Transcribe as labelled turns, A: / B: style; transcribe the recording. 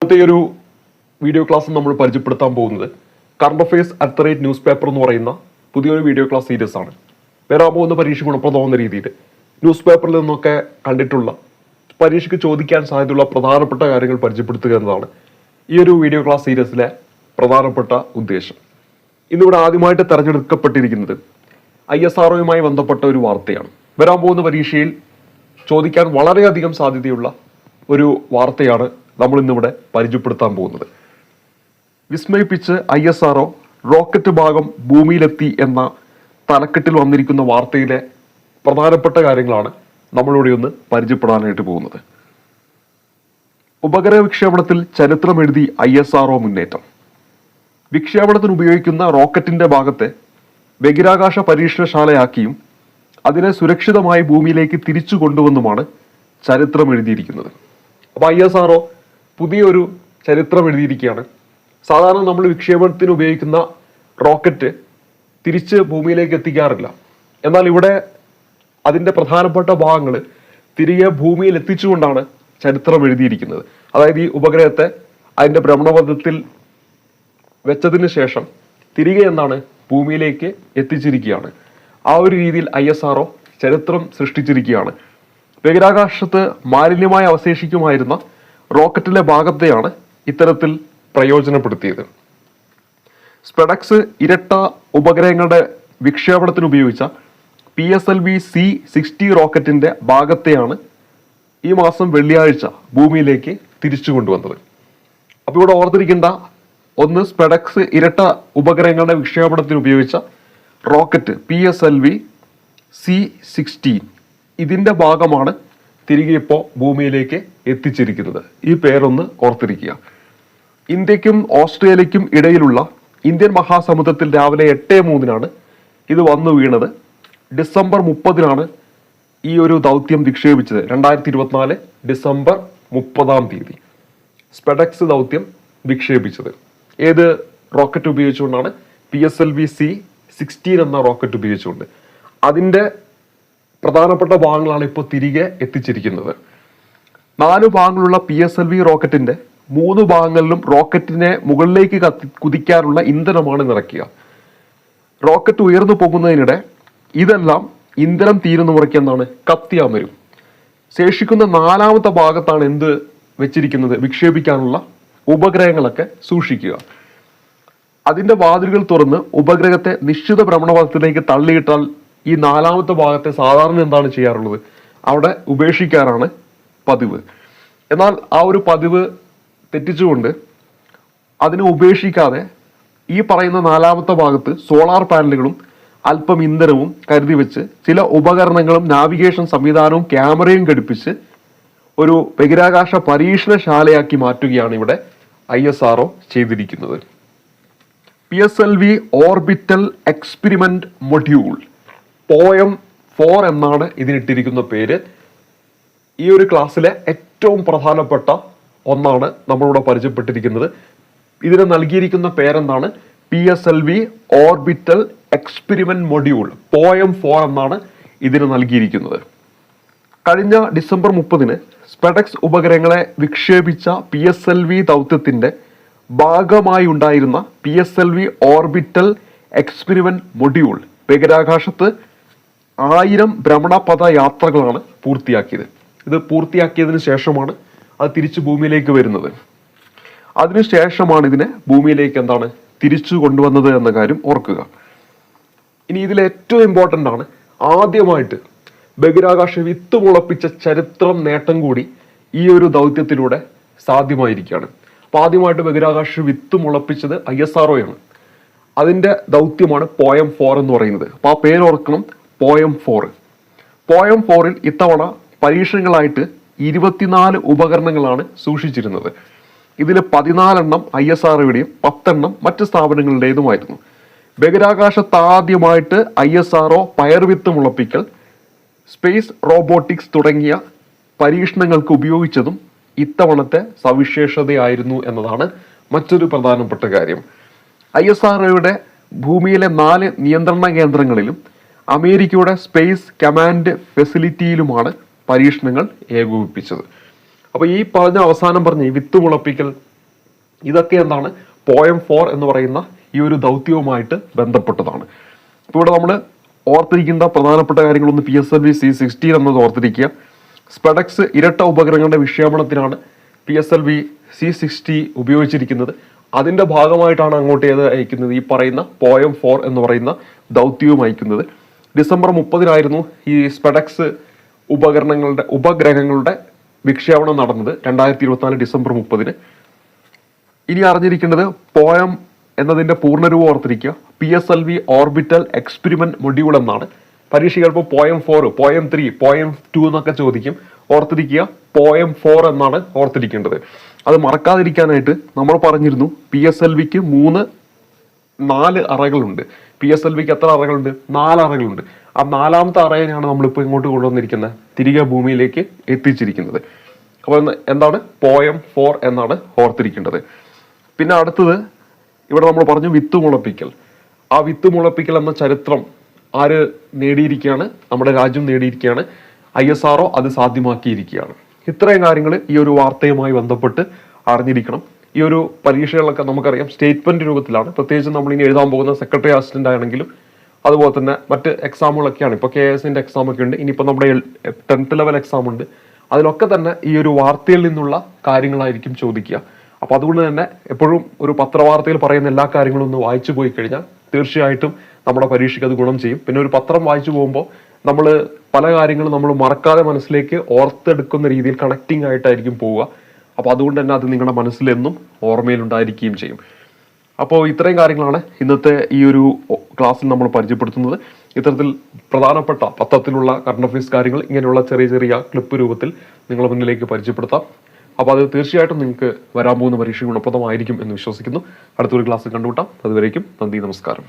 A: ഇന്നത്തെ ഒരു video class നമ്മൾ പരിചയപ്പെടുത്താൻ പോകുന്നത് current affairs at the rate news paper എന്ന് പറയുന്ന പുതിയൊരു വീഡിയോ ക്ലാസ് സീരീസ് ആണ്. വരാൻ പോകുന്ന പരീക്ഷ ഗുണപ്രദമാകുന്ന രീതിയിൽ ന്യൂസ് പേപ്പറിൽ നിന്നൊക്കെ കണ്ടിട്ടുള്ള പരീക്ഷയ്ക്ക് ചോദിക്കാൻ സാധ്യതയുള്ള പ്രധാനപ്പെട്ട കാര്യങ്ങൾ പരിചയപ്പെടുത്തുക എന്നതാണ് ഈ ഒരു വീഡിയോ ക്ലാസ് സീരീസിലെ പ്രധാനപ്പെട്ട ഉദ്ദേശം. ഇന്നിവിടെ ആദ്യമായിട്ട് തെരഞ്ഞെടുക്കപ്പെട്ടിരിക്കുന്നത് ISROയുമായി ബന്ധപ്പെട്ട ഒരു വാർത്തയാണ്. വരാൻ പോകുന്ന പരീക്ഷയിൽ ചോദിക്കാൻ വളരെയധികം സാധ്യതയുള്ള ഒരു വാർത്തയാണ് നമ്മൾ ഇന്നിവിടെ പരിചയപ്പെടുത്താൻ പോകുന്നത്. വിസ്മയിപ്പിച്ച് ISRO റോക്കറ്റ് ഭാഗം ഭൂമിയിലെത്തി എന്ന തലക്കെട്ടിൽ വന്നിരിക്കുന്ന വാർത്തയിലെ പ്രധാനപ്പെട്ട കാര്യങ്ങളാണ് നമ്മളിവിടെ ഒന്ന് പരിചയപ്പെടാനായിട്ട് പോകുന്നത്. ഉപഗ്രഹ വിക്ഷേപണത്തിൽ ചരിത്രമെഴുതി ISRO മുന്നേറ്റം. വിക്ഷേപണത്തിന് ഉപയോഗിക്കുന്ന റോക്കറ്റിന്റെ ഭാഗത്തെ ബഹിരാകാശ പരീക്ഷണശാലയാക്കിയും അതിനെ സുരക്ഷിതമായി ഭൂമിയിലേക്ക് തിരിച്ചു കൊണ്ടുവന്നുമാണ് ചരിത്രം എഴുതിയിരിക്കുന്നത്. അപ്പോൾ ISRO പുതിയൊരു ചരിത്രം എഴുതിയിരിക്കുകയാണ്. സാധാരണ നമ്മൾ വിക്ഷേപണത്തിന് ഉപയോഗിക്കുന്ന റോക്കറ്റ് തിരിച്ച് ഭൂമിയിലേക്ക് എത്തിക്കാറില്ല. എന്നാൽ ഇവിടെ അതിൻ്റെ പ്രധാനപ്പെട്ട ഭാഗങ്ങൾ തിരികെ ഭൂമിയിൽ എത്തിച്ചുകൊണ്ടാണ് ചരിത്രം എഴുതിയിരിക്കുന്നത്. അതായത് ഈ ഉപഗ്രഹത്തെ അതിൻ്റെ ഭ്രമണപഥത്തിൽ വെച്ചതിന് ശേഷം തിരികെ എന്താണ് ഭൂമിയിലേക്ക് എത്തിച്ചിരിക്കുകയാണ്. ആ ഒരു രീതിയിൽ ISRO ചരിത്രം സൃഷ്ടിച്ചിരിക്കുകയാണ്. ബഹിരാകാശത്ത് മാലിന്യമായി അവശേഷിക്കുമായിരുന്ന റോക്കറ്റിലെ ഭാഗത്തെയാണ് ഇത്തരത്തിൽ പ്രയോജനപ്പെടുത്തിയത്. സ്പെഡക്സ് ഇരട്ട ഉപഗ്രഹങ്ങളുടെ വിക്ഷേപണത്തിന് ഉപയോഗിച്ച PSLV C-60 റോക്കറ്റിന്റെ ഭാഗത്തെയാണ് ഈ മാസം വെള്ളിയാഴ്ച ഭൂമിയിലേക്ക് തിരിച്ചു കൊണ്ടുവന്നത്. അപ്പോൾ ഇവിടെ ഓർത്തിരിക്കേണ്ട ഒന്ന്, സ്പെഡക്സ് ഇരട്ട ഉപഗ്രഹങ്ങളുടെ വിക്ഷേപണത്തിന് ഉപയോഗിച്ച റോക്കറ്റ് PSLV C-16 ഇതിന്റെ ഭാഗമാണ് തിരികെ ഇപ്പോൾ ഭൂമിയിലേക്ക് എത്തിച്ചിരിക്കുന്നത്. ഈ പേരൊന്ന് ഓർത്തിരിക്കുക. ഇന്ത്യക്കും ഓസ്ട്രേലിയക്കും ഇടയിലുള്ള ഇന്ത്യൻ മഹാസമുദ്രത്തിൽ രാവിലെ 8:03 ഇത് വന്നു വീണത്. ഡിസംബർ 30 ഈ ഒരു ദൗത്യം വിക്ഷേപിച്ചത്. 2024 ഡിസംബർ 30 സ്പെഡക്സ് ദൗത്യം വിക്ഷേപിച്ചത്. ഏത് റോക്കറ്റ് ഉപയോഗിച്ചുകൊണ്ടാണ്? PSLV C-16 എന്ന റോക്കറ്റ് ഉപയോഗിച്ചുകൊണ്ട്. അതിൻ്റെ പ്രധാനപ്പെട്ട ഭാഗങ്ങളാണ് ഇപ്പോൾ തിരികെ എത്തിച്ചിരിക്കുന്നത്. 4 ഭാഗങ്ങളുള്ള PSLV റോക്കറ്റിന്റെ 3 ഭാഗങ്ങളിലും റോക്കറ്റിനെ മുകളിലേക്ക് കുതിക്കാനുള്ള ഇന്ധനമാണ് നിറയ്ക്കുക. റോക്കറ്റ് ഉയർന്നു പോകുന്നതിനിടെ ഇതെല്ലാം ഇന്ധനം തീരുന്ന മുറയ്ക്ക് എന്താണ് കത്തിയാമരും. ശേഷിക്കുന്ന 4ാമത്തെ ഭാഗത്താണ് എന്ത് വെച്ചിരിക്കുന്നത്? വിക്ഷേപിക്കാനുള്ള ഉപഗ്രഹങ്ങളൊക്കെ സൂക്ഷിക്കുക. അതിന്റെ വാതിലുകൾ തുറന്ന് ഉപഗ്രഹത്തെ നിശ്ചിത ഭ്രമണപഥത്തിലേക്ക് തള്ളിയിട്ടാൽ ഈ 4ാമത്തെ ഭാഗത്തെ സാധാരണ എന്താണ് ചെയ്യാറുള്ളത്? അവിടെ ഉപേക്ഷിക്കാറാണ് പതിവ്. എന്നാൽ ആ ഒരു പതിവ് തെറ്റിച്ചുകൊണ്ട് അതിനെ ഉപേക്ഷിക്കാതെ ഈ പറയുന്ന 4ാമത്തെ ഭാഗത്ത് സോളാർ പാനലുകളും അല്പം ഇന്ധനവും കരുതി വെച്ച് ചില ഉപകരണങ്ങളും നാവിഗേഷൻ സംവിധാനവും ക്യാമറയും ഘടിപ്പിച്ച് ഒരു ബഹിരാകാശ പരീക്ഷണശാലയാക്കി മാറ്റുകയാണ് ഇവിടെ ISRO ചെയ്തിരിക്കുന്നത്. PSLV orbital experiment module POEM-4 എന്നാണ് ഇതിനിട്ടിരിക്കുന്ന പേര്. ഈ ഒരു ക്ലാസ്സിലെ ഏറ്റവും പ്രധാനപ്പെട്ട ഒന്നാണ് നമ്മളിവിടെ പരിചയപ്പെട്ടിരിക്കുന്നത്. ഇതിന് നൽകിയിരിക്കുന്ന പേരെന്താണ്? PSLV orbital experiment module POEM-4 എന്നാണ് ഇതിന് നൽകിയിരിക്കുന്നത്. കഴിഞ്ഞ ഡിസംബർ 30 സ്പെഡക്സ് ഉപഗ്രഹങ്ങളെ വിക്ഷേപിച്ച PSLV ദൗത്യത്തിന്റെ ഭാഗമായി ഉണ്ടായിരുന്ന PSLV ഓർബിറ്റൽ എക്സ്പെരിമെന്റ് മൊഡ്യൂൾ ബഹിരാകാശത്ത് 1000 ഭ്രമണപഥ യാത്രകളാണ് പൂർത്തിയാക്കിയത്. ഇത് പൂർത്തിയാക്കിയതിനു ശേഷമാണ് അത് തിരിച്ചു ഭൂമിയിലേക്ക് വരുന്നത്. അതിനുശേഷമാണ് ഇതിനെ ഭൂമിയിലേക്ക് എന്താണ് തിരിച്ചു കൊണ്ടുവന്നത് എന്ന കാര്യം ഓർക്കുക. ഇനി ഇതിൽ ഏറ്റവും ഇമ്പോർട്ടൻ്റ് ആണ്, ആദ്യമായിട്ട് ബഹിരാകാശ വിത്ത് മുളപ്പിച്ച ചരിത്രം നേട്ടം കൂടി ഈ ഒരു ദൗത്യത്തിലൂടെ സാധ്യമായിരിക്കുകയാണ്. അപ്പോൾ ആദ്യമായിട്ട് ബഹിരാകാശ വിത്ത് മുളപ്പിച്ചത് ISROയാണ്. അതിൻ്റെ ദൗത്യമാണ് POEM-4 എന്ന് പറയുന്നത്. അപ്പോൾ ആ പേര് ഓർക്കണം, POEM-4. POEM-4ൽ ഇത്തവണ പരീക്ഷണങ്ങളായിട്ട് 24 ഉപകരണങ്ങളാണ് സൂക്ഷിച്ചിരുന്നത്. ഇതിൽ 14 ISROയുടെയും 10 മറ്റ് സ്ഥാപനങ്ങളുടേതുമായിരുന്നു. ബഹിരാകാശത്ത് ആദ്യമായിട്ട് ISRO പയർവിത്ത് മുളപ്പിക്കൽ, സ്പേസ് റോബോട്ടിക്സ് തുടങ്ങിയ പരീക്ഷണങ്ങൾക്ക് ഉപയോഗിച്ചതും ഇത്തവണത്തെ സവിശേഷതയായിരുന്നു എന്നതാണ് മറ്റൊരു പ്രധാനപ്പെട്ട കാര്യം. ISROയുടെ ഭൂമിയിലെ 4 നിയന്ത്രണ കേന്ദ്രങ്ങളിലും അമേരിക്കയുടെ സ്പേസ് കമാൻഡ് ഫെസിലിറ്റിയിലുമാണ് പരീക്ഷണങ്ങൾ ഏകോപിപ്പിച്ചത്. അപ്പോൾ ഈ അവസാനം പറഞ്ഞ വിത്ത് മുളപ്പിക്കൽ ഇതൊക്കെ എന്താണ് പോയം 4 എന്ന് പറയുന്ന ഈ ഒരു ദൗത്യവുമായിട്ട് ബന്ധപ്പെട്ടതാണ്. ഇപ്പോൾ ഇവിടെ നമ്മൾ ഓർത്തിരിക്കേണ്ട പ്രധാനപ്പെട്ട കാര്യങ്ങളൊന്ന് PSLV C-16 എന്നത് ഓർത്തിരിക്കുക. സ്പെഡക്സ് ഇരട്ട ഉപഗ്രഹങ്ങളുടെ വിക്ഷേപണത്തിനാണ് PSLV C-60 ഉപയോഗിച്ചിരിക്കുന്നത്. അതിൻ്റെ ഭാഗമായിട്ടാണ് അങ്ങോട്ട് അയക്കുന്നത് ഈ പറയുന്ന പോയം 4 എന്ന് പറയുന്ന ദൗത്യവും അയക്കുന്നത്. ഡിസംബർ 30 ഈ സ്പെഡക്സ് ഉപഗ്രഹങ്ങളുടെ വിക്ഷേപണം നടന്നത് 2024 ഡിസംബർ 30. ഇനി അറിഞ്ഞിരിക്കേണ്ടത് പോയം എന്നതിന്റെ പൂർണ്ണരൂപം ഓർത്തിരിക്കുക. PSLV ഓർബിറ്റൽ എക്സ്പെരിമെന്റ് മൊഡ്യൂൾ എന്നാണ്. പരീക്ഷ ചിലപ്പോൾ പോയം 4, പോയം 3, പോയം 2 എന്നൊക്കെ ചോദിക്കും. ഓർത്തിരിക്കുക പോയം 4 എന്നാണ് ഓർത്തിരിക്കേണ്ടത്. അത് മറക്കാതിരിക്കാനായിട്ട് നമ്മൾ പറഞ്ഞിരുന്നു PSLVക്ക് 4 അറകളുണ്ട്. PSLVക്ക് എത്ര അറകളുണ്ട്? 4 അറകളുണ്ട്. ആ 4ാമത്തെ അറയെയാണ് നമ്മളിപ്പോൾ ഇങ്ങോട്ട് കൊണ്ടുവന്നിരിക്കുന്നത്, തിരികെ ഭൂമിയിലേക്ക് എത്തിച്ചിരിക്കുന്നത്. അപ്പോൾ എന്താണ് പോയം 4 എന്നാണ് ഓർത്തിരിക്കേണ്ടത്. പിന്നെ അടുത്തത് ഇവിടെ നമ്മൾ പറഞ്ഞു വിത്ത് മുളപ്പിക്കൽ. ആ വിത്ത് മുളപ്പിക്കൽ എന്ന ചരിത്രം ആര് നേടിയിരിക്കുകയാണ്? നമ്മുടെ രാജ്യം നേടിയിരിക്കുകയാണ്. ISRO അത് സാധ്യമാക്കിയിരിക്കുകയാണ്. ഇത്രയും കാര്യങ്ങൾ ഈ ഒരു വാർത്തയുമായി ബന്ധപ്പെട്ട് അറിഞ്ഞിരിക്കണം. ഈ ഒരു പരീക്ഷകളൊക്കെ നമുക്കറിയാം സ്റ്റേറ്റ്മെന്റ് രൂപത്തിലാണ്. പ്രത്യേകിച്ച് നമ്മൾ ഇനി എഴുതാൻ പോകുന്ന സെക്രട്ടറി അസിസ്റ്റന്റ് ആണെങ്കിലും അതുപോലെ തന്നെ മറ്റ് എക്സാമുകളൊക്കെയാണ്. ഇപ്പോൾ KS-ന്റെ എക്സാം ഒക്കെ ഉണ്ട്. ഇനിയിപ്പോൾ നമ്മുടെ 10th ലെവൽ എക്സാം ഉണ്ട്. അതിലൊക്കെ തന്നെ ഈ ഒരു വാർത്തയിൽ നിന്നുള്ള കാര്യങ്ങളായിരിക്കും ചോദിക്കുക. അപ്പോൾ അതുകൊണ്ട് തന്നെ എപ്പോഴും ഒരു പത്രവാർത്തയിൽ പറയുന്ന എല്ലാ കാര്യങ്ങളും ഒന്ന് വായിച്ചു പോയി കഴിഞ്ഞാൽ തീർച്ചയായിട്ടും നമ്മുടെ പരീക്ഷയ്ക്ക് അത് ഗുണം ചെയ്യും. പിന്നെ ഒരു പത്രം വായിച്ചു പോകുമ്പോൾ നമ്മൾ പല കാര്യങ്ങളും നമ്മൾ മറക്കാതെ മനസ്സിലേക്ക് ഓർത്തെടുക്കുന്ന രീതിയിൽ കണക്റ്റിംഗ് ആയിട്ടായിരിക്കും പോവുക. അപ്പോൾ അതുകൊണ്ട് തന്നെ അത് നിങ്ങളുടെ മനസ്സിലെന്നും ഓർമ്മയിലുണ്ടായിരിക്കുകയും ചെയ്യും. അപ്പോൾ ഇത്രയും കാര്യങ്ങളാണ് ഇന്നത്തെ ഈ ഒരു ക്ലാസ്സിൽ നമ്മൾ പരിചയപ്പെടുത്തുന്നത്. ഇത്തരത്തിൽ പ്രധാനപ്പെട്ട പത്രത്തിലുള്ള കറണ്ട് അഫയേഴ്സ് കാര്യങ്ങൾ ഇങ്ങനെയുള്ള ചെറിയ ചെറിയ ക്ലിപ്പ് രൂപത്തിൽ നിങ്ങളുടെ മുന്നിലേക്ക് പരിചയപ്പെടുത്താം. അപ്പോൾ അത് തീർച്ചയായിട്ടും നിങ്ങൾക്ക് വരാൻ പോകുന്ന പരീക്ഷ ഗുണപ്രദമായിരിക്കും എന്ന് വിശ്വസിക്കുന്നു. അടുത്തൊരു ക്ലാസ്സിൽ കണ്ടുമുട്ടാം. അതുവരേക്കും നന്ദി, നമസ്കാരം.